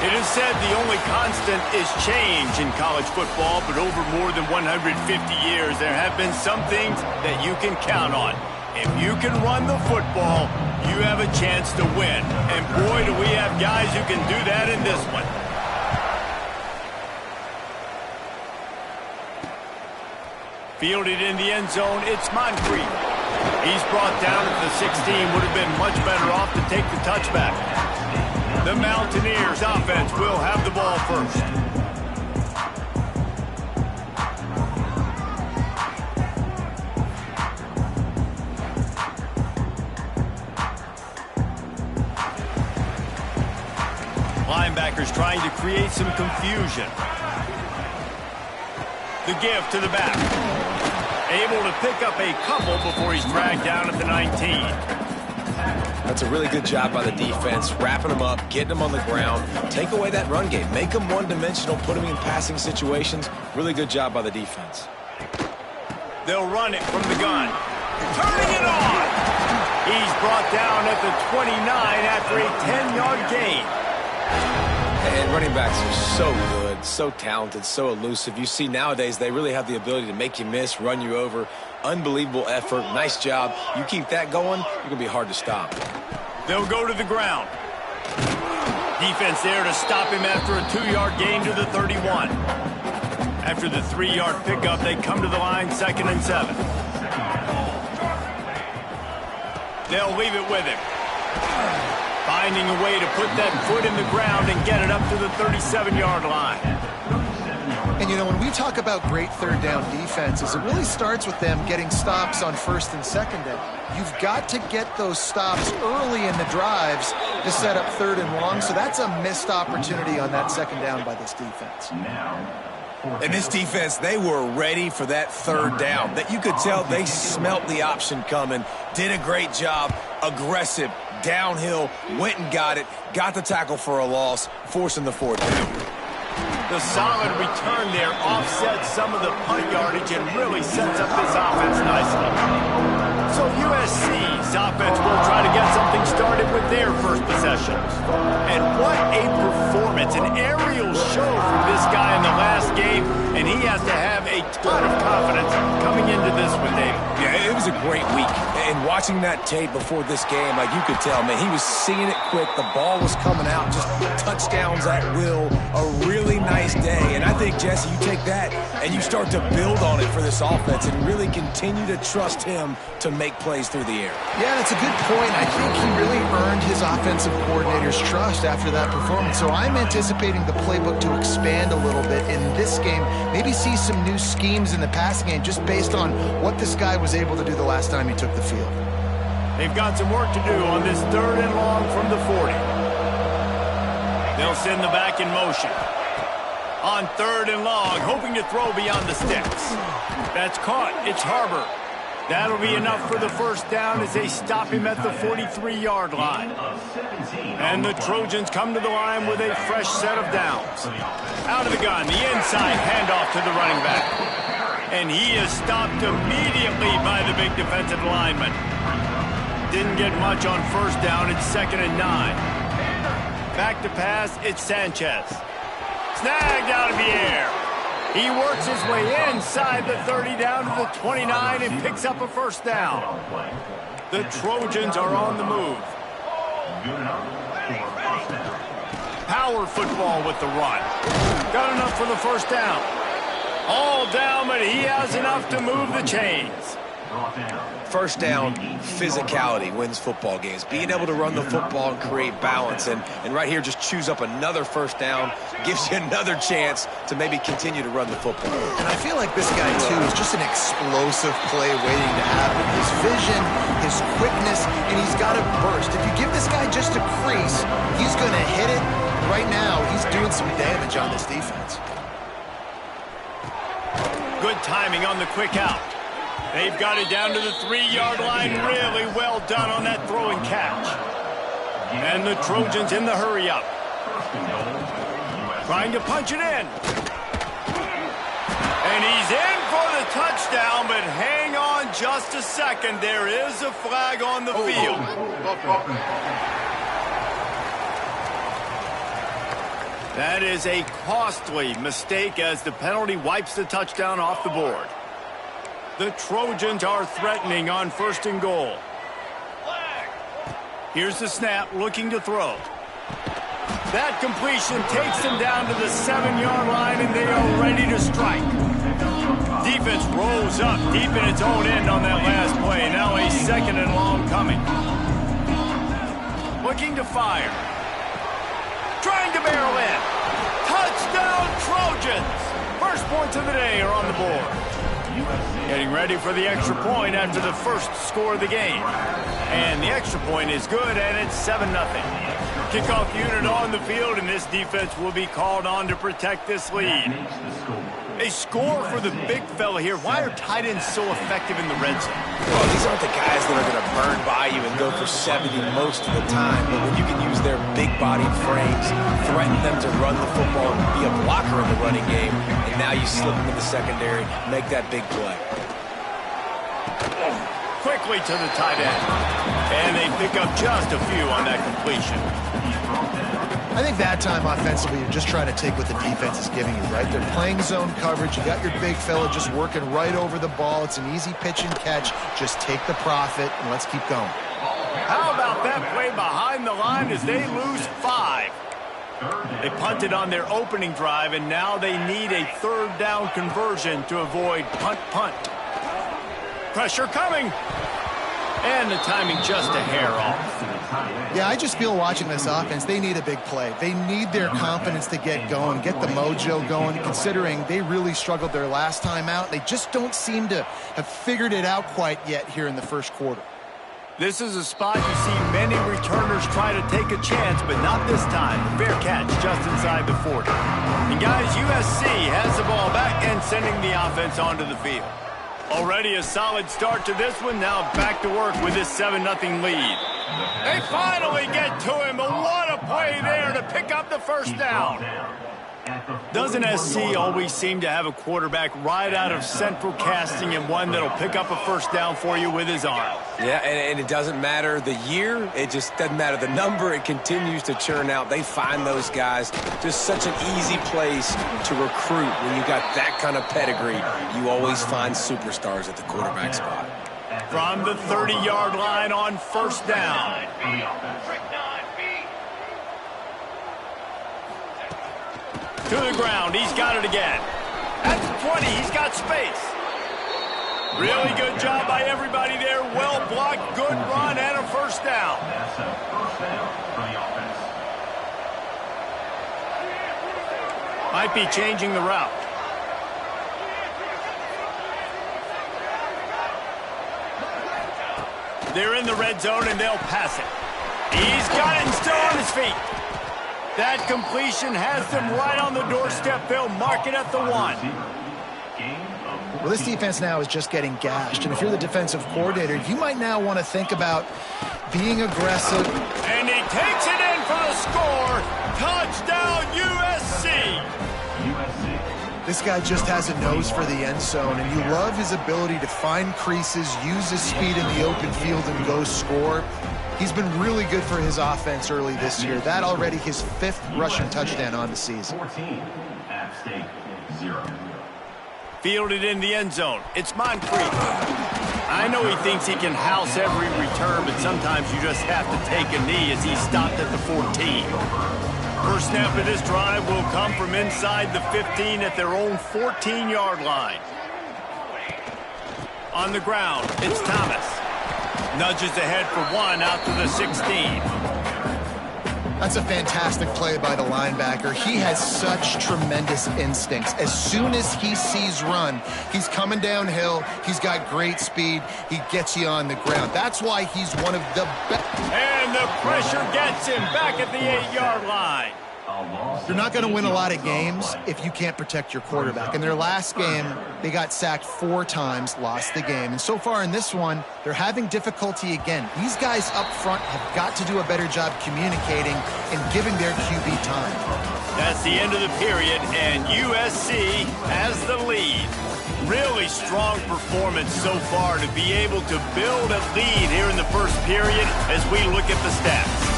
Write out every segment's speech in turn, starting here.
It is said the only constant is change in college football, but over more than 150 years, there have been some things that you can count on. If you can run the football, you have a chance to win. And boy, do we have guys who can do that in this one. Fielded in the end zone, it's Moncrief. He's brought down at the 16, would have been much better off to take the touchback. The Mountaineers offense will have the ball first. Linebackers trying to create some confusion. The give to the back. Able to pick up a couple before he's dragged down at the 19. That's a really good job by the defense, wrapping them up, getting them on the ground. Take away that run game. Make them one-dimensional, put them in passing situations. Really good job by the defense. They'll run it from the gun. Turning it on! He's brought down at the 29 after a 10-yard gain. And running backs are so good, so talented, so elusive. You see nowadays they really have the ability to make you miss, run you over. Unbelievable effort. Nice job. You keep that going, you're going to be hard to stop. They'll go to the ground. Defense there to stop him after a 2-yard gain to the 31. After the 3-yard pickup, they come to the line, 2nd and 7. They'll leave it with him. Finding a way to put that foot in the ground and get it up to the 37-yard line. And, you know, when we talk about great third down defenses, it really starts with them getting stops on 1st and 2nd down. You've got to get those stops early in the drives to set up 3rd and long, so that's a missed opportunity on that 2nd down by this defense. And this defense, they were ready for that 3rd down. That you could tell they smelt the option coming, did a great job, aggressive, downhill, went and got it, got the tackle for a loss, forcing the 4th down. The solid return there offsets some of the punt yardage and really sets up this offense nicely. So USC's offense will try to get something started with their first possession. And what a performance, an aerial show from this guy in the last game, and he has to have a ton of confidence coming into this one, Dave. Yeah, it was a great week. And watching that tape before this game, like you could tell, man, he was seeing it quick. The ball was coming out, just touchdowns at will. A really nice day. And I think, Jesse, you take that and you start to build on it for this offense and really continue to trust him to make plays through the air. Yeah, that's a good point. I think he really earned his offensive coordinator's trust after that performance. So I'm anticipating the playbook to expand a little bit in this game. Maybe see some new schemes in the passing game just based on what this guy was able to do the last time he took the field. They've got some work to do on this 3rd and long from the 40. They'll send the back in motion. On 3rd and long, hoping to throw beyond the sticks. That's caught. It's Harbor. That'll be enough for the 1st down as they stop him at the 43-yard line. And the Trojans come to the line with a fresh set of downs. Out of the gun, the inside handoff to the running back. And he is stopped immediately by the big defensive lineman. Didn't get much on 1st down. It's 2nd and 9. Back to pass, it's Sanchez. Snagged out of the air. He works his way inside the 30 down to the 29 and picks up a 1st down. The Trojans are on the move. Power football with the run. Got enough for the 1st down. All down, but he has enough to move the chains. 1st down, physicality wins football games. Being able to run the football and create balance. And right here, just choose up another 1st down. Gives you another chance to maybe continue to run the football. And I feel like this guy, too, is just an explosive play waiting to happen. His vision, his quickness, and he's got a burst. If you give this guy just a crease, he's going to hit it. Right now, he's doing some damage on this defense. Good timing on the quick out. They've got it down to the 3-yard line. Really well done on that throw and catch. And the Trojans in the hurry up. Trying to punch it in. And he's in for the touchdown, but hang on just a second. There is a flag on the field. That is a costly mistake as the penalty wipes the touchdown off the board. The Trojans are threatening on 1st and goal. Here's the snap, looking to throw. That completion takes them down to the 7-yard line, and they are ready to strike. Defense rolls up deep in its own end on that last play. Now a 2nd and long coming. Looking to fire. Trying to barrel in. Touchdown, Trojans! First points of the day are on the board. Getting ready for the extra point after the first score of the game. And the extra point is good, and it's 7-0. Kickoff unit on the field, and this defense will be called on to protect this lead. A score for the big fella here. Why are tight ends so effective in the red zone? Well, these aren't the guys that are going to burn by you and go for 70 most of the time. But when you can use their big-bodied frames, threaten them to run the football and be a blocker in the running game, and now you slip into the secondary, make that big play. Quickly to the tight end. And they pick up just a few on that completion. I think that time offensively, you're just trying to take what the defense is giving you, right? They're playing zone coverage. You got your big fella just working right over the ball. It's an easy pitch and catch. Just take the profit, and let's keep going. How about that play behind the line as they lose 5? They punted on their opening drive, and now they need a 3rd down conversion to avoid punt. Pressure coming. And the timing just a hair off. Yeah, I just feel watching this offense, they need a big play. They need their confidence to get going, get the mojo going, considering they really struggled their last time out. They just don't seem to have figured it out quite yet here in the first quarter. This is a spot you see many returners try to take a chance, but not this time. Fair catch just inside the 40. And guys, USC has the ball back and sending the offense onto the field. Already a solid start to this one. Now back to work with this 7-0 lead. They finally get to him, but what a play there to pick up the 1st down. Doesn't SC always seem to have a quarterback right out of central casting and one that'll pick up a 1st down for you with his arm? Yeah, and it doesn't matter the year. It just doesn't matter the number. It continues to churn out. They find those guys. Just such an easy place to recruit. When you got that kind of pedigree, you always find superstars at the quarterback spot. From the 30-yard line on 1st down. To the ground. He's got it again. At the 20, he's got space. Really good job by everybody there. Well blocked, good run, and a 1st down. Might be changing the route. They're in the red zone, and they'll pass it. He's got it and still on his feet. That completion has them right on the doorstep. They'll mark it at the 1. Well, this defense now is just getting gashed. And if you're the defensive coordinator, you might now want to think about being aggressive. And he takes it in for the score. Touchdown, USC. This guy just has a nose for the end zone, and you love his ability to find creases, use his speed in the open field, and go score. He's been really good for his offense early this year. That already his 5th rushing touchdown on the season. 14, App State, 0. Fielded in the end zone. It's Moncrief. I know he thinks he can house every return, but sometimes you just have to take a knee as he stopped at the 14. First snap of this drive will come from inside the 15 at their own 14-yard line. On the ground, it's Thomas. Nudges ahead for 1 out to the 16. That's a fantastic play by the linebacker. He has such tremendous instincts. As soon as he sees run, he's coming downhill. He's got great speed. He gets you on the ground. That's why he's one of the best. And the pressure gets him back at the 8-yard line. You're not going to win a lot of games if you can't protect your quarterback. In their last game, they got sacked 4 times, lost the game. And so far in this one, they're having difficulty again. These guys up front have got to do a better job communicating and giving their QB time. That's the end of the period, and USC has the lead. Really strong performance so far to be able to build a lead here in the first period as we look at the stats.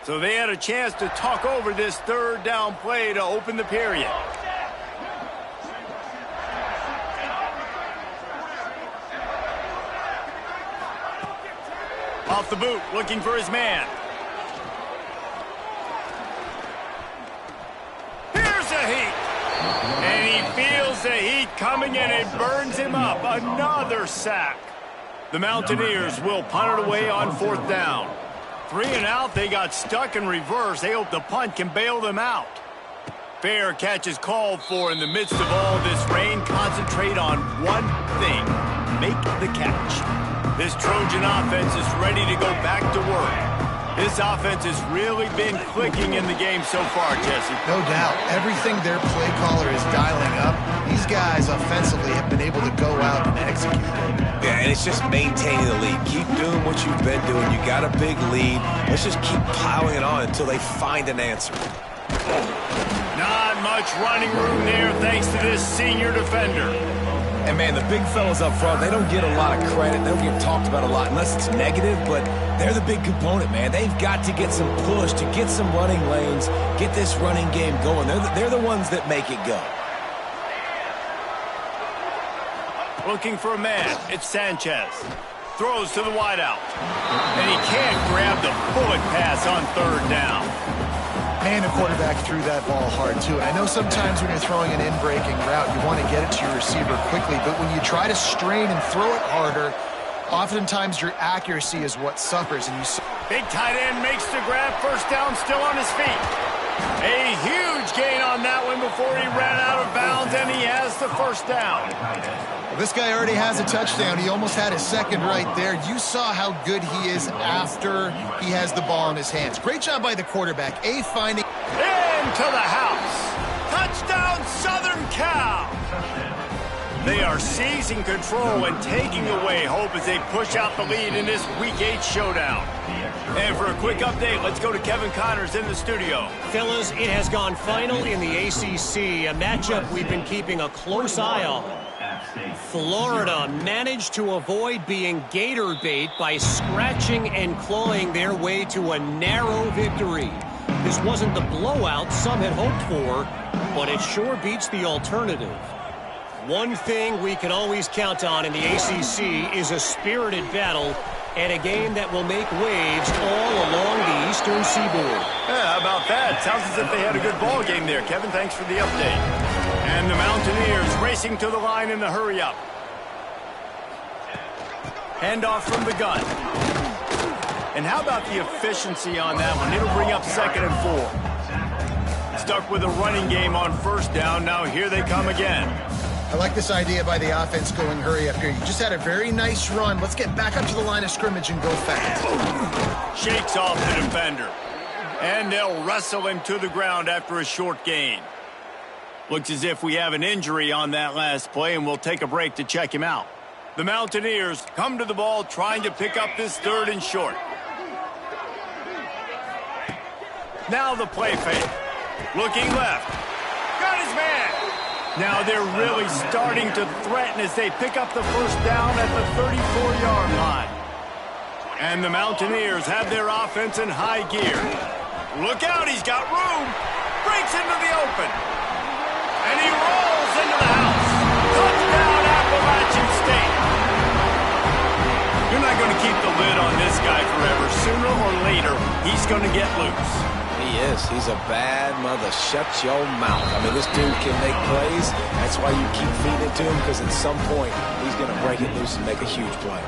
So they had a chance to talk over this third down play to open the period. Off the boot, looking for his man. Here's the heat. And he feels the heat coming and it burns him up. Another sack. The Mountaineers will punt it away on 4th down. 3 and out, they got stuck in reverse. They hope the punt can bail them out. Fair catch is called for in the midst of all this rain. Concentrate on one thing. Make the catch. This Trojan offense is ready to go back to work. This offense has really been clicking in the game so far, Jesse. No doubt. Everything their play caller is dialing up, these guys offensively have been able to go out and execute. Yeah, and it's just maintaining the lead. Keep doing what you've been doing. You got a big lead. Let's just keep piling it on until they find an answer. Not much running room there thanks to this senior defender. And, man, the big fellas up front, they don't get a lot of credit. They don't get talked about a lot unless it's negative, but they're the big component, man. They've got to get some push, to get some running lanes, get this running game going. They're the ones that make it go. Looking for a man. It's Sanchez. Throws to the wideout. And he can't grab the bullet pass on 3rd down. Man, the quarterback threw that ball hard, too. And I know sometimes when you're throwing an in-breaking route, you want to get it to your receiver quickly. But when you try to strain and throw it harder, oftentimes your accuracy is what suffers. And Big tight end makes the grab. 1st down, still on his feet. A huge gain on that one before he ran out of bounds, and he has the 1st down. This guy already has a touchdown. He almost had his 2nd right there. You saw how good he is after he has the ball in his hands. Great job by the quarterback. Finding into the house. Touchdown, Southern Cal. They are seizing control and taking away hope as they push out the lead in this Week 8 showdown. And for a quick update, let's go to Kevin Connors in the studio. Fellas, it has gone final in the ACC, a matchup we've been keeping a close eye on. Florida managed to avoid being gator bait by scratching and clawing their way to a narrow victory. This wasn't the blowout some had hoped for, but it sure beats the alternative. One thing we can always count on in the ACC is a spirited battle and a game that will make waves all along the Eastern Seaboard. Yeah, how about that? Sounds as if they had a good ball game there. Kevin, thanks for the update. And the Mountaineers racing to the line in the hurry-up. Handoff from the gun. And how about the efficiency on that one? It'll bring up 2nd and 4. Stuck with a running game on 1st down. Now here they come again. I like this idea by the offense going hurry up here. You just had a very nice run. Let's get back up to the line of scrimmage and go fast. Shakes off the defender. And they'll wrestle him to the ground after a short gain. Looks as if we have an injury on that last play, and we'll take a break to check him out. The Mountaineers come to the ball trying to pick up this 3rd and short. Now the play fake. Looking left. Got his man. Now they're really starting to threaten as they pick up the 1st down at the 34-yard line. And the Mountaineers have their offense in high gear. Look out, he's got room. Breaks into the open. And he rolls into the house. Touchdown, Appalachian State. You're not going to keep the lid on this guy forever. Sooner or later, he's going to get loose. He is. He's a bad mother. Shut your mouth. I mean, this dude can make plays. That's why you keep feeding it to him, because at some point, he's going to break it loose and make a huge play.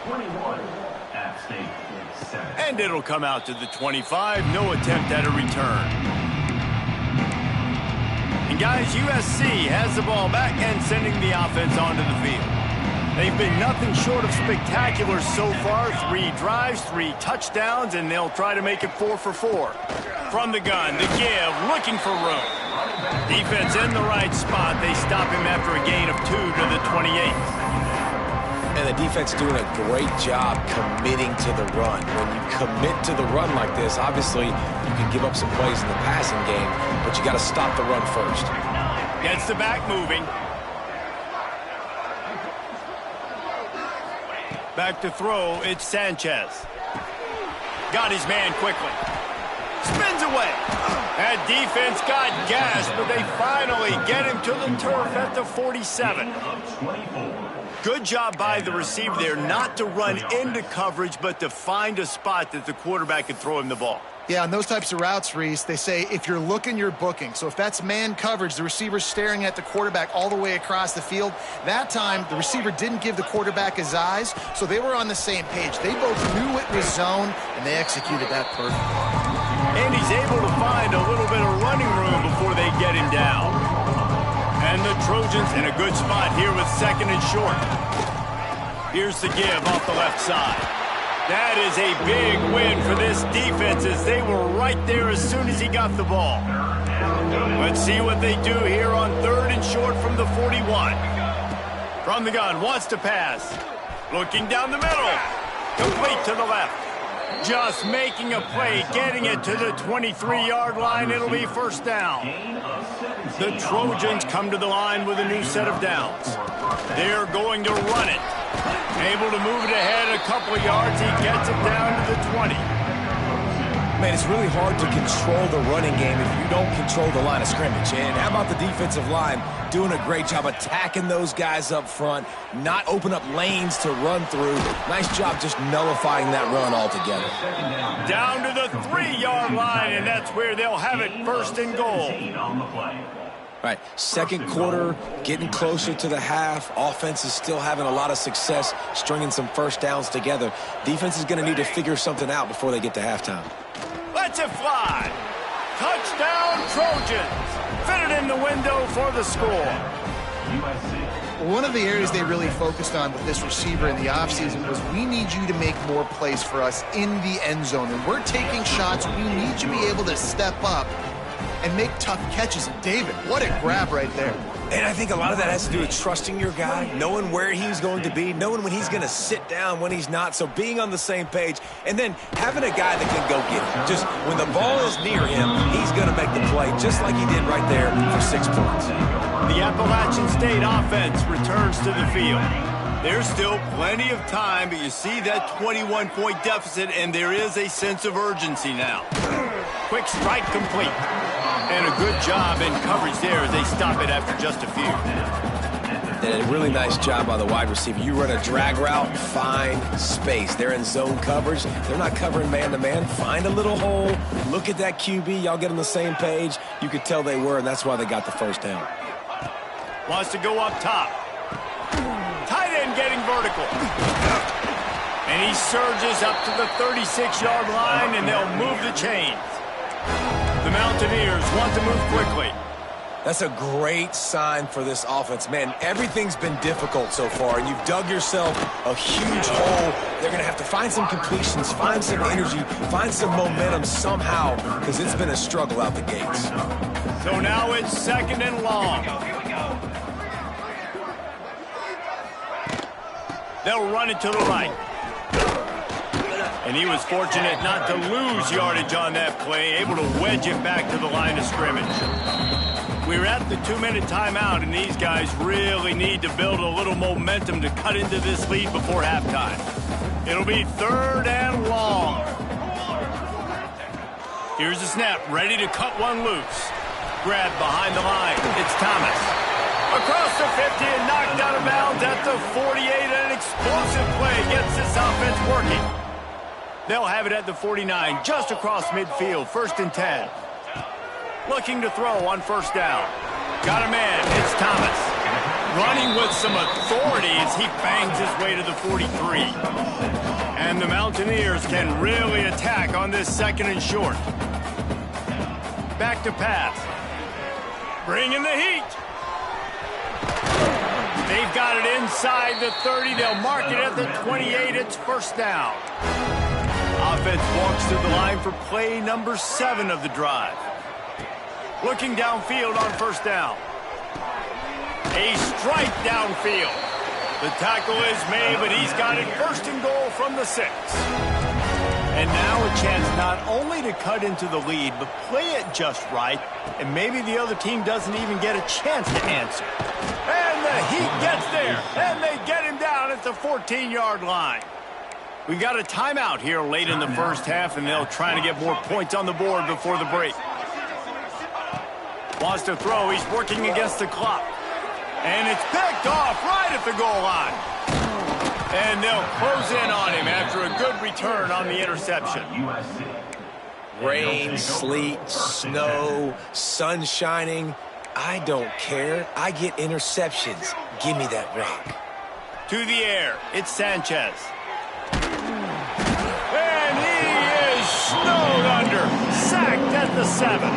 21, App State 7. And it'll come out to the 25. No attempt at a return. And guys, USC has the ball back and sending the offense onto the field. They've been nothing short of spectacular so far. 3 drives, 3 touchdowns, and they'll try to make it 4 for 4. From the gun, the give, looking for room. Defense in the right spot. They stop him after a gain of 2 to the 28. And the defense doing a great job committing to the run. When you commit to the run like this, obviously you can give up some plays in the passing game, but you got to stop the run first. Gets the back moving. Back to throw, it's Sanchez. Got his man quickly. Spins away. That defense got gashed, but they finally get him to the turf at the 47. Good job by the receiver there not to run into coverage, but to find a spot that the quarterback could throw him the ball. Yeah, on those types of routes, Reese, they say if you're looking, you're booking. So if that's man coverage, the receiver's staring at the quarterback all the way across the field. That time, the receiver didn't give the quarterback his eyes, so they were on the same page. They both knew it was zone, and they executed that perfectly. And he's able to find a little bit of running room before they get him down. And the Trojans in a good spot here with second and short. Here's the give off the left side. That is a big win for this defense as they were right there as soon as he got the ball. Let's see what they do here on third and short from the 41. From the gun, wants to pass. Looking down the middle. Complete to the left. Just making a play, getting it to the 23-yard line. It'll be first down. The Trojans come to the line with a new set of downs. They're going to run it. Able to move it ahead a couple of yards. He gets it down to the 20. Man, it's really hard to control the running game if you don't control the line of scrimmage. And how about the defensive line doing a great job attacking those guys up front, not open up lanes to run through. Nice job just nullifying that run altogether. Down to the 3-yard line, and that's where they'll have it first and goal. All right, second quarter, getting closer to the half. Offense is still having a lot of success stringing some first downs together. Defense is going to need to figure something out before they get to halftime. Lets it fly. Touchdown, Trojans. Fit it in the window for the score. One of the areas they really focused on with this receiver in the offseason was we need you to make more plays for us in the end zone. When we're taking shots, we need you to be able to step up and make tough catches. And David, what a grab right there. And I think a lot of that has to do with trusting your guy, knowing where he's going to be, knowing when he's going to sit down, when he's not. So being on the same page, and then having a guy that can go get it. Just when the ball is near him, he's going to make the play, just like he did right there for 6 points. The Appalachian State offense returns to the field. There's still plenty of time, but you see that 21-point deficit, and there is a sense of urgency now. Quick strike complete. And a good job in coverage there as they stop it after just a few. And a really nice job by the wide receiver. You run a drag route, find space. They're in zone coverage. They're not covering man-to-man. Find a little hole. Look at that QB. Y'all get on the same page. You could tell they were, and that's why they got the first down. Wants to go up top. Tight end getting vertical. And he surges up to the 36-yard line, and they'll move the chains. The Mountaineers want to move quickly. That's a great sign for this offense. Man, everything's been difficult so far, and you've dug yourself a huge hole. They're going to have to find some completions, find some energy, find some momentum somehow, because it's been a struggle out the gates. So now it's second and long. They'll run it to the right. And he was fortunate not to lose yardage on that play, able to wedge it back to the line of scrimmage. We're at the 2-minute timeout, and these guys really need to build a little momentum to cut into this lead before halftime. It'll be third and long. Here's the snap, ready to cut one loose. Grab behind the line. It's Thomas. Across the 50 and knocked out of bounds at the 48. An explosive play gets this offense working. They'll have it at the 49, just across midfield, first and 10. Looking to throw on first down. Got a man, it's Thomas. Running with some authority as he bangs his way to the 43. And the Mountaineers can really attack on this second and short. Back to pass. Bringing the heat. They've got it inside the 30. They'll mark it at the 28. It's first down. Offense walks through the line for play number 7 of the drive. Looking downfield on first down. A strike downfield. The tackle is made, but he's got it first and goal from the 6. And now a chance not only to cut into the lead, but play it just right, and maybe the other team doesn't even get a chance to answer. And the Heat gets there, and they get him down at the 14-yard line. We've got a timeout here late in the first half, and they'll try to get more points on the board before the break. Wants to throw. He's working against the clock. And it's picked off right at the goal line. And they'll close in on him after a good return on the interception. Rain, sleet, snow, sun shining. I don't care. I get interceptions. Give me that rock. To the air. It's Sanchez. And he is snowed under. Sacked at the 7.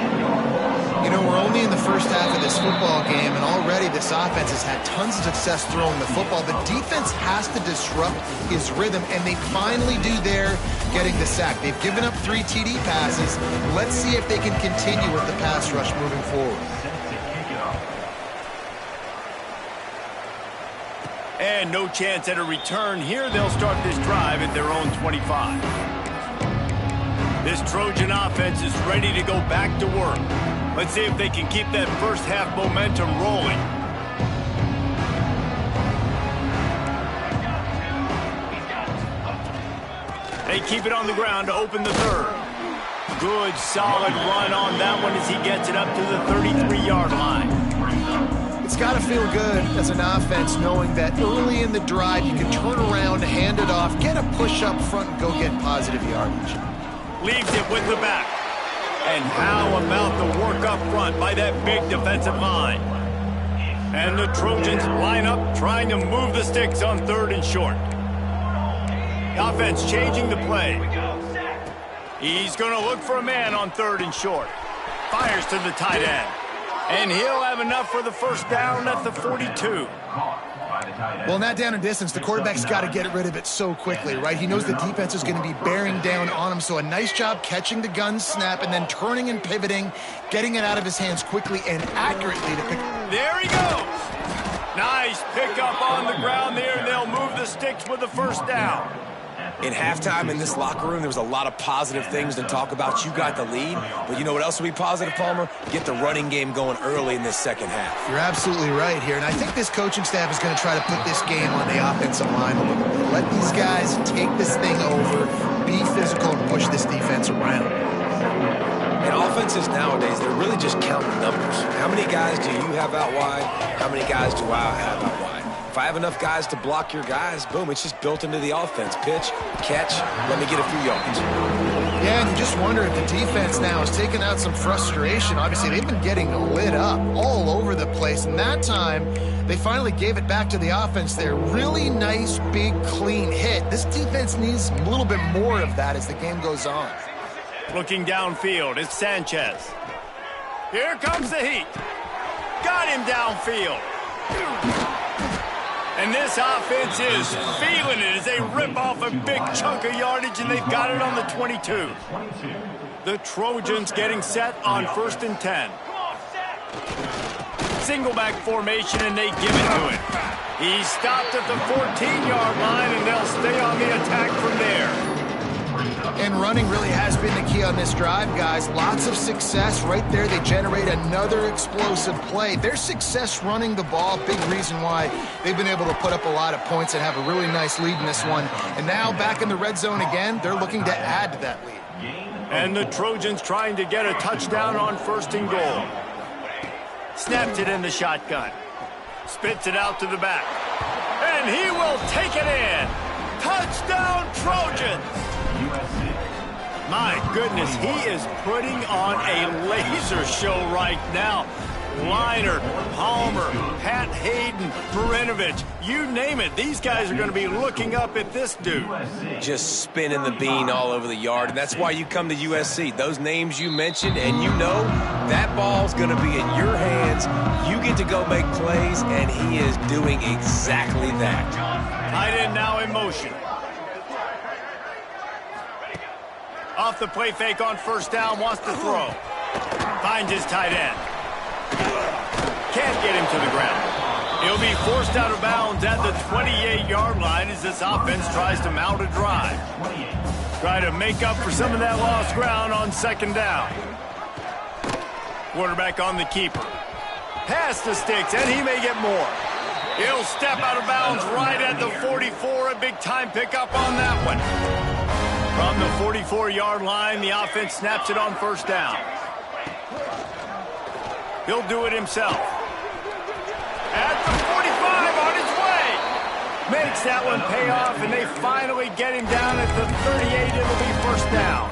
You know, we're only in the first half of this football game, and already this offense has had tons of success throwing the football. The defense has to disrupt his rhythm, and they finally do there, getting the sack. They've given up 3 TD passes. Let's see if they can continue with the pass rush moving forward. And no chance at a return here. They'll start this drive at their own 25. This Trojan offense is ready to go back to work. Let's see if they can keep that first half momentum rolling. They keep it on the ground to open the third. Good, solid run on that one as he gets it up to the 33-yard line. It's got to feel good as an offense knowing that early in the drive you can turn around, hand it off, get a push up front, and go get positive yardage. Leaves it with the back. And how about the work up front by that big defensive line? And the Trojans line up trying to move the sticks on 3rd and short. The offense changing the play. He's going to look for a man on 3rd and short. Fires to the tight end. And he'll have enough for the first down at the 42. Well, in that down and distance, the quarterback's got to get rid of it so quickly, right? He knows the defense is going to be bearing down on him, so a nice job catching the gun snap and then turning and pivoting, getting it out of his hands quickly and accurately to pick. There he goes. Nice pickup on the ground there, and they'll move the sticks with the first down. In halftime in this locker room, there was a lot of positive things to talk about. You got the lead, but you know what else will be positive, Palmer? Get the running game going early in this second half. You're absolutely right here, and I think this coaching staff is going to try to put this game on the offensive line a little bit. Let these guys take this thing over, be physical, and push this defense around. And offenses nowadays, they're really just counting numbers. How many guys do you have out wide? How many guys do I have out wide? If I have enough guys to block your guys, boom, it's just built into the offense. Pitch, catch, let me get a few yards. Yeah, and you just wonder if the defense now has taken out some frustration. Obviously, they've been getting lit up all over the place, and that time, they finally gave it back to the offense there. Really nice, big, clean hit. This defense needs a little bit more of that as the game goes on. Looking downfield, it's Sanchez. Here comes the heat. Got him downfield. And this offense is feeling it as they rip off a big chunk of yardage, and they've got it on the 22. The Trojans getting set on 1st and 10. Single back formation, and they give it to him. He stopped at the 14-yard line, and they'll stay on the attack from there. And running really has been the key on this drive, guys. Lots of success right there. They generate another explosive play. Their success running the ball, big reason why they've been able to put up a lot of points and have a really nice lead in this one. And now back in the red zone again, they're looking to add to that lead. And the Trojans trying to get a touchdown on 1st and goal. Snaps it in the shotgun. Spits it out to the back. And he will take it in. Touchdown, Trojans! My goodness, he is putting on a laser show right now. Leinart, Palmer, Pat Hayden, Marinovich, you name it. These guys are going to be looking up at this dude. Just spinning the bean all over the yard, and that's why you come to USC. Those names you mentioned, and you know that ball's going to be in your hands. You get to go make plays, and he is doing exactly that. Tight end now in motion. Off the play fake on 1st down, wants to throw. Finds his tight end. Can't get him to the ground. He'll be forced out of bounds at the 28-yard line as this offense tries to mount a drive. Try to make up for some of that lost ground on 2nd down. Quarterback on the keeper. Pass the sticks, and he may get more. He'll step out of bounds right at the 44. A big-time pickup on that one. From the 44-yard line, the offense snaps it on first down. He'll do it himself. At the 45, on his way. Makes that one pay off, and they finally get him down at the 38. It'll be first down.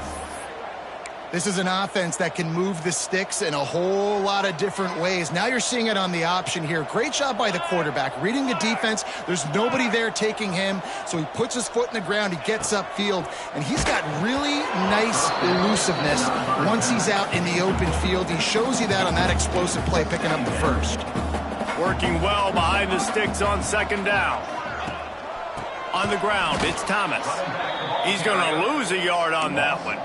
This is an offense that can move the sticks in a whole lot of different ways. Now you're seeing it on the option here. Great job by the quarterback. Reading the defense, there's nobody there taking him, so he puts his foot in the ground, he gets upfield, and he's got really nice elusiveness once he's out in the open field. He shows you that on that explosive play, picking up the first. Working well behind the sticks on second down. On the ground, it's Thomas. He's going to lose a yard on that one.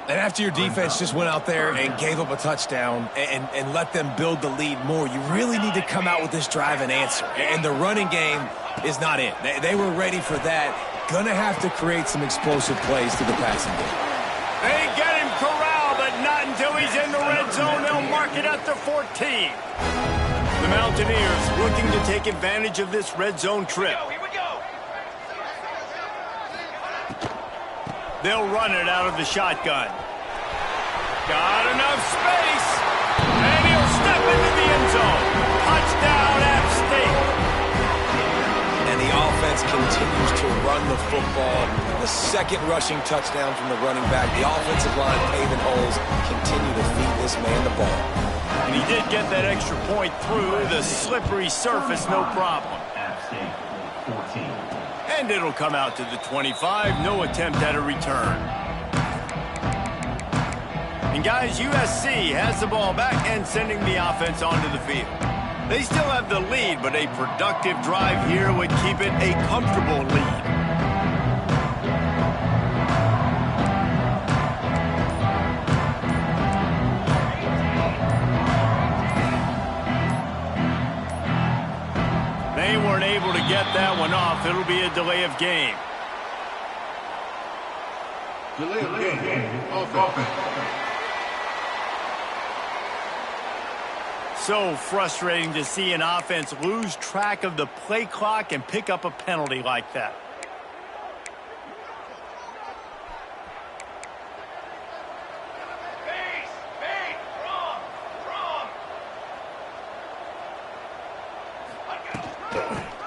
And after your defense just went out there and gave up a touchdown and let them build the lead more, you really need to come out with this drive and answer. And the running game is not it. They were ready for that. Gonna have to create some explosive plays to the passing game. They get him corralled, but not until he's in the red zone. They'll mark it at the 14. The Mountaineers looking to take advantage of this red zone trip. They'll run it out of the shotgun. Got enough space. And he'll step into the end zone. Touchdown, App State. And the offense continues to run the football. The second rushing touchdown from the running back. The offensive line paving holes. Continue to feed this man the ball. And he did get that extra point through the slippery surface, no problem. App State 14. And it'll come out to the 25. No attempt at a return. And guys, USC has the ball back and sending the offense onto the field. They still have the lead, but a productive drive here would keep it a comfortable lead. They weren't able to get that one off. It'll be a delay of game. Delay of game. Offense. So frustrating to see an offense lose track of the play clock and pick up a penalty like that.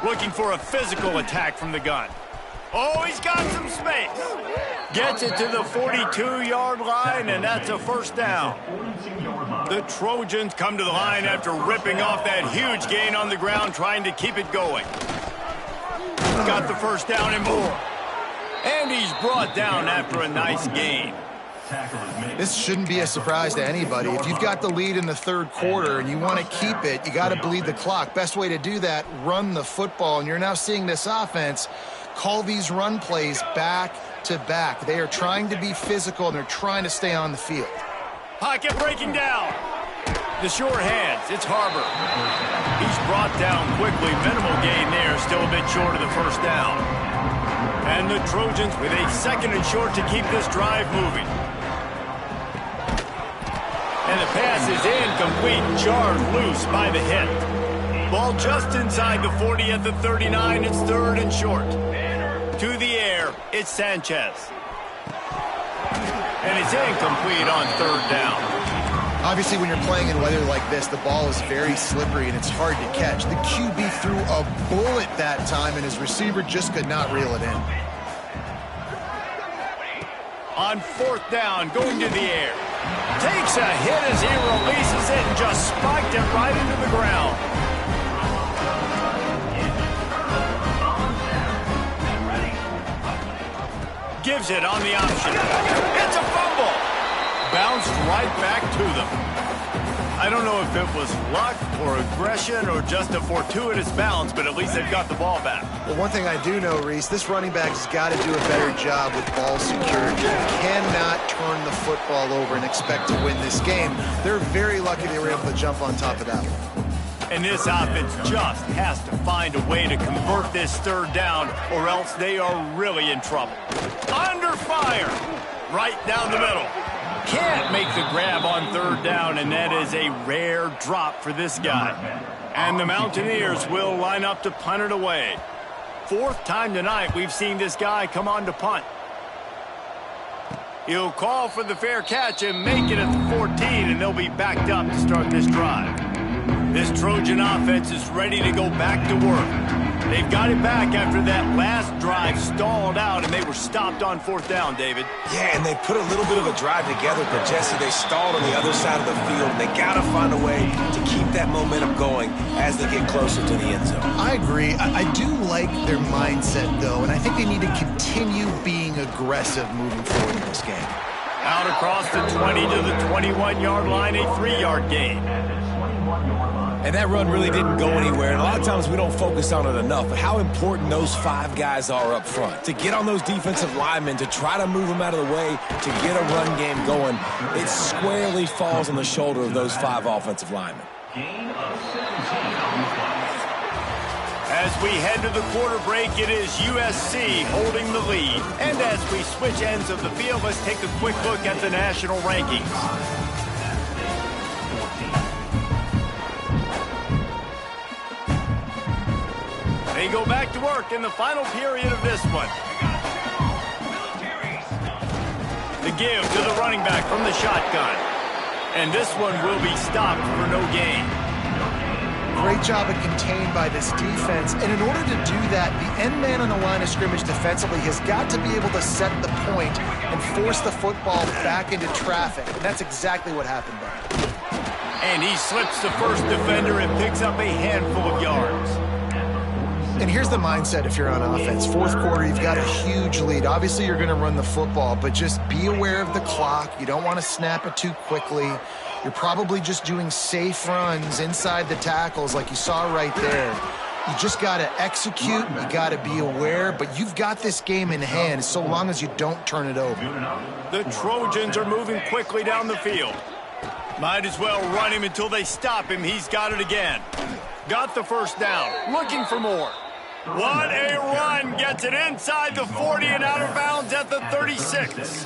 Looking for a physical attack from the gun. Oh, he's got some space. Gets it to the 42-yard line, and that's a first down. The Trojans come to the line after ripping off that huge gain on the ground, trying to keep it going. Got the first down and more. And he's brought down after a nice gain. This shouldn't be a surprise to anybody. If you've got the lead in the third quarter and you want to keep it, you got to bleed the clock. Best way to do that, run the football. And you're now seeing this offense call these run plays back to back. They are trying to be physical, and they're trying to stay on the field. Pocket breaking down. The sure hands, it's Harbor. He's brought down quickly. Minimal gain there, still a bit short of the first down. And the Trojans with a second and short to keep this drive moving. And the pass is incomplete, jarred loose by the hit. Ball just inside the 40 at the 39. It's third and short. To the air, it's Sanchez. And it's incomplete on third down. Obviously, when you're playing in weather like this, the ball is very slippery and it's hard to catch. The QB threw a bullet that time, and his receiver just could not reel it in. On fourth down, going to the air. Takes a hit as he releases it and just spiked it right into the ground. Gives it on the option. It's a fumble. Bounced right back to them. I don't know if it was luck or aggression or just a fortuitous bounce, but at least they've got the ball back. Well, one thing I do know, Reese, this running back has got to do a better job with ball security. You cannot turn the football over and expect to win this game. They're very lucky they were able to jump on top of that one. And this offense just has to find a way to convert this third down, or else they are really in trouble. Under fire, right down the middle. Can't make the grab on third down, and that is a rare drop for this guy. And the Mountaineers will line up to punt it away. Fourth time tonight we've seen this guy come on to punt. He'll call for the fair catch and make it at the 14, and they'll be backed up to start this drive. This Trojan offense is ready to go back to work. They've got it back after that last drive stalled out, and they were stopped on fourth down, David. Yeah, and they put a little bit of a drive together, but Jesse, they stalled on the other side of the field. They got to find a way to keep that momentum going as they get closer to the end zone. I agree. I do like their mindset, though, and I think they need to continue being aggressive moving forward in this game. Out across the 20 to the 21-yard line, a 3-yard gain. And that run really didn't go anywhere. And a lot of times we don't focus on it enough, but how important those 5 guys are up front. To get on those defensive linemen, to try to move them out of the way, to get a run game going, it squarely falls on the shoulder of those 5 offensive linemen. As we head to the quarter break, it is USC holding the lead. And as we switch ends of the field, let's take a quick look at the national rankings. They go back to work in the final period of this one. The give to the running back from the shotgun. And this one will be stopped for no gain. Great job of contained by this defense. And in order to do that, the end man on the line of scrimmage defensively has got to be able to set the point and force the football back into traffic. And that's exactly what happened there. And he slips the first defender and picks up a handful of yards. And here's the mindset if you're on offense. Fourth quarter, you've got a huge lead. Obviously, you're going to run the football, but just be aware of the clock. You don't want to snap it too quickly. You're probably just doing safe runs inside the tackles like you saw right there. You just got to execute. You got to be aware, but you've got this game in hand so long as you don't turn it over. The Trojans are moving quickly down the field. Might as well run him until they stop him. He's got it again. Got the first down. Looking for more. What a run. Gets it inside the 40 and out of bounds at the 36.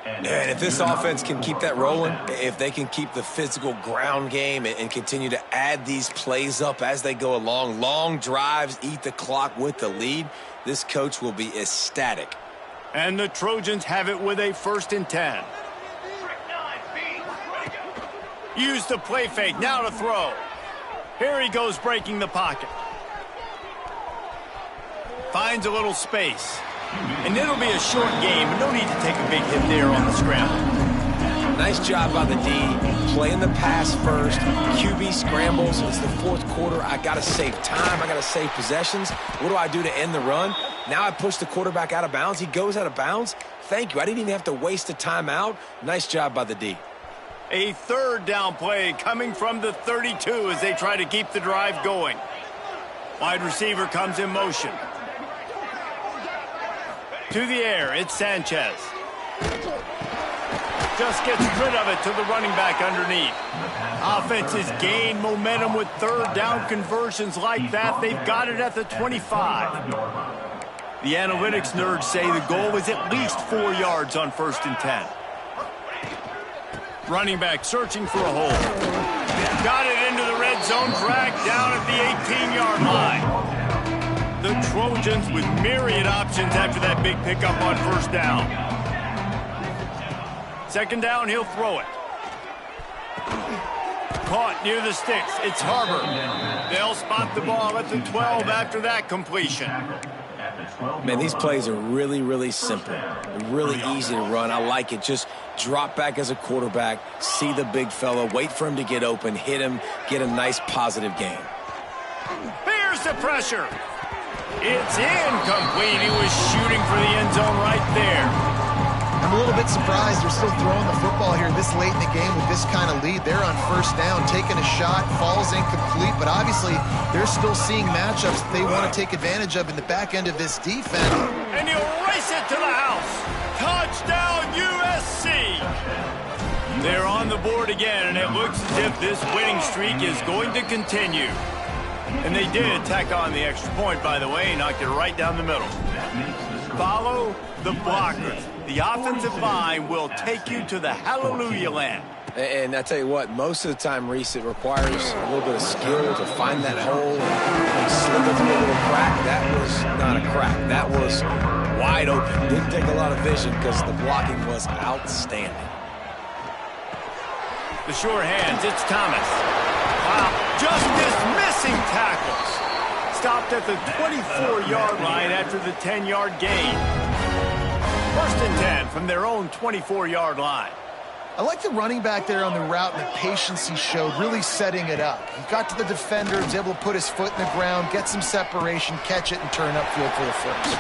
And if this offense can keep that rolling, if they can keep the physical ground game and continue to add these plays up as they go along, long drives, eat the clock with the lead, this coach will be ecstatic. And the Trojans have it with a 1st and 10. Use the play fake. Now to throw. Here he goes breaking the pocket. Finds a little space. And it'll be a short game, but no need to take a big hit there on the scramble. Nice job by the D, playing the pass first. QB scrambles. It's the fourth quarter. I got to save time. I got to save possessions. What do I do to end the run? Now I push the quarterback out of bounds. He goes out of bounds. Thank you. I didn't even have to waste a timeout. Nice job by the D. A 3rd down play coming from the 32 as they try to keep the drive going. Wide receiver comes in motion. To the air, it's Sanchez. Just gets rid of it to the running back underneath. Offenses gain momentum with 3rd down conversions like that. They've got it at the 25. The analytics nerds say the goal is at least 4 yards on 1st and 10. Running back searching for a hole. Got it into the red zone, dragged down at the 18-yard line. The Trojans with myriad options after that big pickup on 1st down. 2nd down, he'll throw it. Caught near the sticks. It's Harbor. They'll spot the ball at the 12 after that completion. Man, these plays are really, really simple. Really easy to run. I like it. Just drop back as a quarterback, see the big fella, wait for him to get open, hit him, get a nice positive game. Here's the pressure. It's incomplete. He was shooting for the end zone right there. I'm a little bit surprised they're still throwing the football here this late in the game with this kind of lead. They're on 1st down, taking a shot, falls incomplete, but obviously they're still seeing matchups that they want to take advantage of in the back end of this defense. And he'll race it to the house. Touchdown, USC. They're on the board again, and it looks as if this winning streak is going to continue. And they did tack on the extra point, by the way, knocked it right down the middle. Follow the blockers. The offensive line will take you to the hallelujah land. And I tell you what, most of the time, Reese, it requires a little bit of skill to find that hole and slip it through a little crack. That was not a crack. That was wide open. Didn't take a lot of vision because the blocking was outstanding. The sure hands, it's Thomas. Wow, just dismissing tackles. Stopped at the 24-yard line after the 10-yard gain. 1st and 10 from their own 24-yard line. I like the running back there on the route and the patience he showed, really setting it up. He got to the defender, was able to put his foot in the ground, get some separation, catch it, and turn upfield for the first.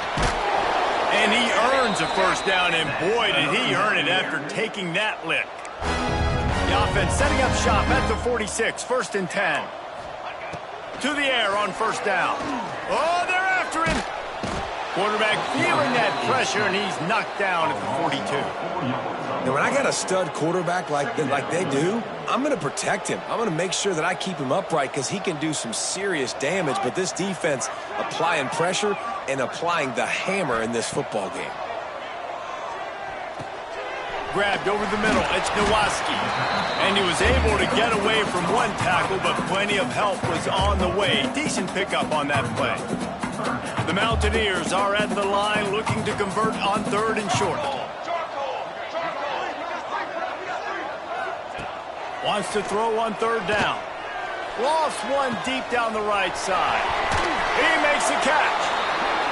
And he earns a first down, and boy, did he earn it after taking that lick. The offense setting up shop at the 46, 1st and 10. To the air on first down. Oh, they're after him. Quarterback feeling that pressure, and he's knocked down at the 42. Now, when I got a stud quarterback like they do, I'm going to protect him. I'm going to make sure that I keep him upright because he can do some serious damage. But this defense applying pressure and applying the hammer in this football game. Grabbed over the middle, it's Ncaa25. And he was able to get away from one tackle, but plenty of help was on the way. Decent pickup on that play. The Mountaineers are at the line looking to convert on 3rd and short. Wants to throw on 3rd down. Lost one deep down the right side. He makes the catch.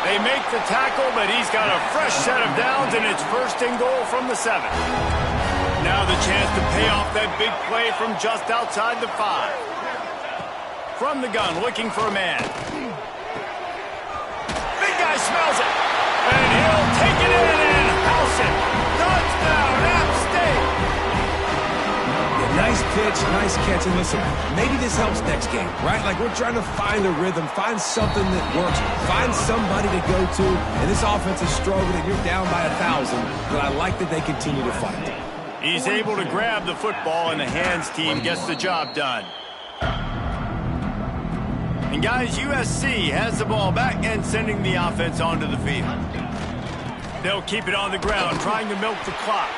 They make the tackle, but he's got a fresh set of downs, and it's 1st and goal from the 7. Now the chance to pay off that big play from just outside the 5. From the gun, looking for a man. Big guy smells it, and he'll take it in and house it. Touchdown, App State. Nice pitch, nice catch, and listen, maybe this helps next game, right? Like we're trying to find a rhythm, find something that works, find somebody to go to, and this offense is struggling, and you're down by 1,000, but I like that they continue to fight. He's able to grab the football, and the hands team gets the job done. And guys, USC has the ball back and sending the offense onto the field. They'll keep it on the ground, trying to milk the clock.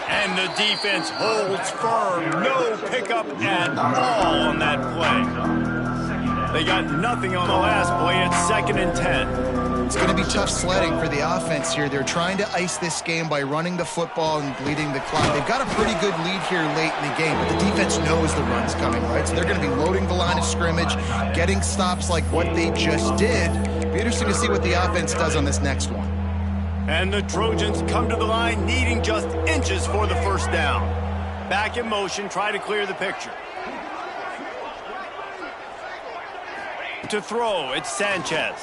And the defense holds firm. No pickup at all on that play. They got nothing on the last play. It's 2nd and 10. It's going to be tough sledding for the offense here. They're trying to ice this game by running the football and bleeding the clock. They've got a pretty good lead here late in the game, but the defense knows the run's coming, right? So they're going to be loading the line of scrimmage, getting stops like what they just did. It'll be interesting to see what the offense does on this next one. And the Trojans come to the line needing just inches for the first down. Back in motion, try to clear the picture. To throw, it's Sanchez.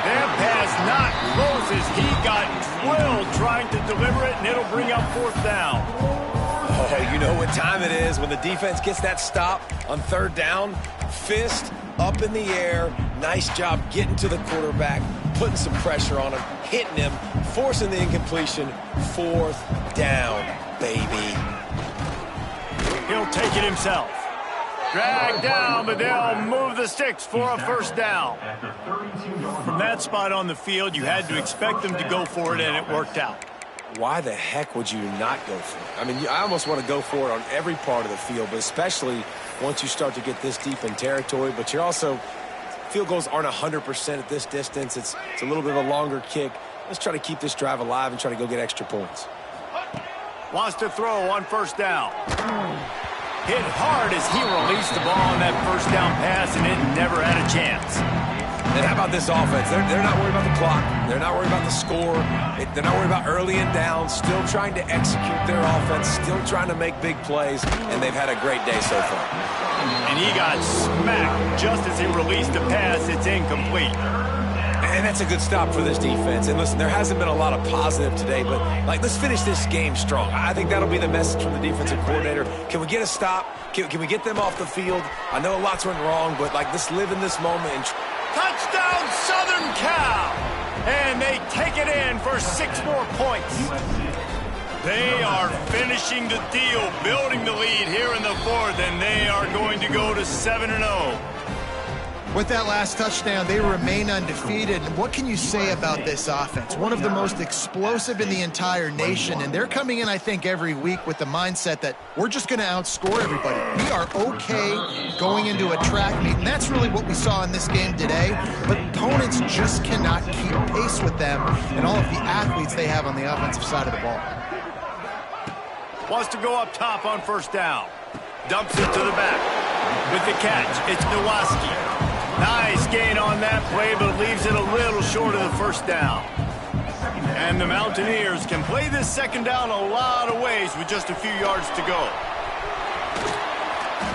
Their pass not close as he got drilled trying to deliver it, and it'll bring up 4th down. Oh, you know what time it is when the defense gets that stop on 3rd down. Fist up in the air. Nice job getting to the quarterback, putting some pressure on him, hitting him, forcing the incompletion. 4th down, baby. He'll take it himself. Dragged down, but they'll move the sticks for a first down. From that spot on the field, you had to expect them to go for it, and it worked out. Why the heck would you not go for it? I mean, I almost want to go for it on every part of the field, but especially once you start to get this deep in territory. But you're also, field goals aren't 100% at this distance. It's a little bit of a longer kick. Let's try to keep this drive alive and try to go get extra points. Wants to throw on first down. Hit hard as he released the ball on that first down pass, and it never had a chance. And how about this offense? They're not worried about the clock. They're not worried about the score. They're not worried about early and down. Still trying to execute their offense. Still trying to make big plays. And they've had a great day so far. And he got smacked just as he released the pass. It's incomplete. And that's a good stop for this defense. And listen, there hasn't been a lot of positive today, but let's finish this game strong. I think that'll be the message from the defensive coordinator. Can we get a stop? Can we get them off the field? I know lots went wrong, but let's live in this moment. And touchdown, Southern Cal! And they take it in for 6 more points. They are finishing the deal, building the lead here in the 4th, and they are going to go to 7-0. With that last touchdown, they remain undefeated. And what can you say about this offense? One of the most explosive in the entire nation. And they're coming in, I think, every week with the mindset that we're just going to outscore everybody. We are okay going into a track meet. And that's really what we saw in this game today. But opponents just cannot keep pace with them and all of the athletes they have on the offensive side of the ball. Wants to go up top on first down. Dumps it to the back. With the catch, it's Ncaa25. Nice gain on that play, but leaves it a little short of the first down. And the Mountaineers can play this second down a lot of ways with just a few yards to go.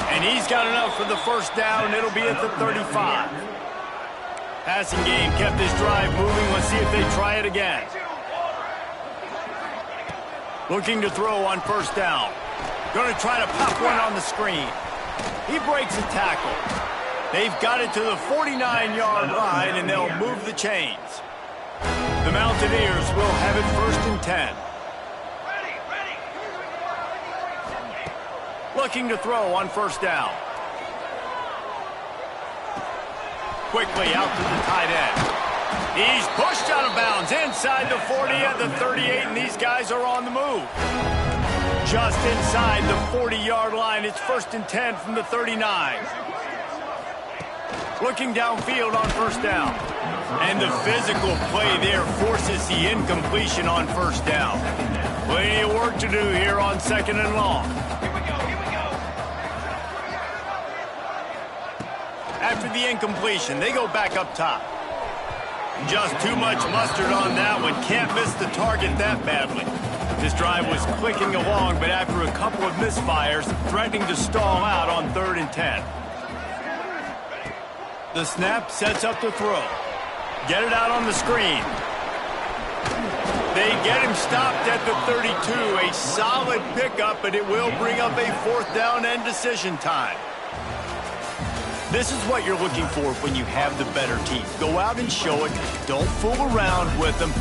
And he's got enough for the first down, and it'll be at the 35. Passing game kept this drive moving. Let's see if they try it again. Looking to throw on first down. Going to try to pop one on the screen. He breaks a tackle. They've got it to the 49-yard line, and they'll move the chains. The Mountaineers will have it 1st and 10. Looking to throw on first down. Quickly out to the tight end. He's pushed out of bounds inside the 40 at the 38, and these guys are on the move. Just inside the 40-yard line. It's 1st and 10 from the 39. Looking downfield on first down. And the physical play there forces the incompletion on first down. Plenty of work to do here on 2nd and long. After the incompletion, they go back up top. Just too much mustard on that one. Can't miss the target that badly. This drive was clicking along, but after a couple of misfires, threatening to stall out on 3rd and 10. The snap sets up the throw. Get it out on the screen. They get him stopped at the 32. A solid pickup, but it will bring up a 4th down and decision time. This is what you're looking for when you have the better team. Go out and show it. Don't fool around with them.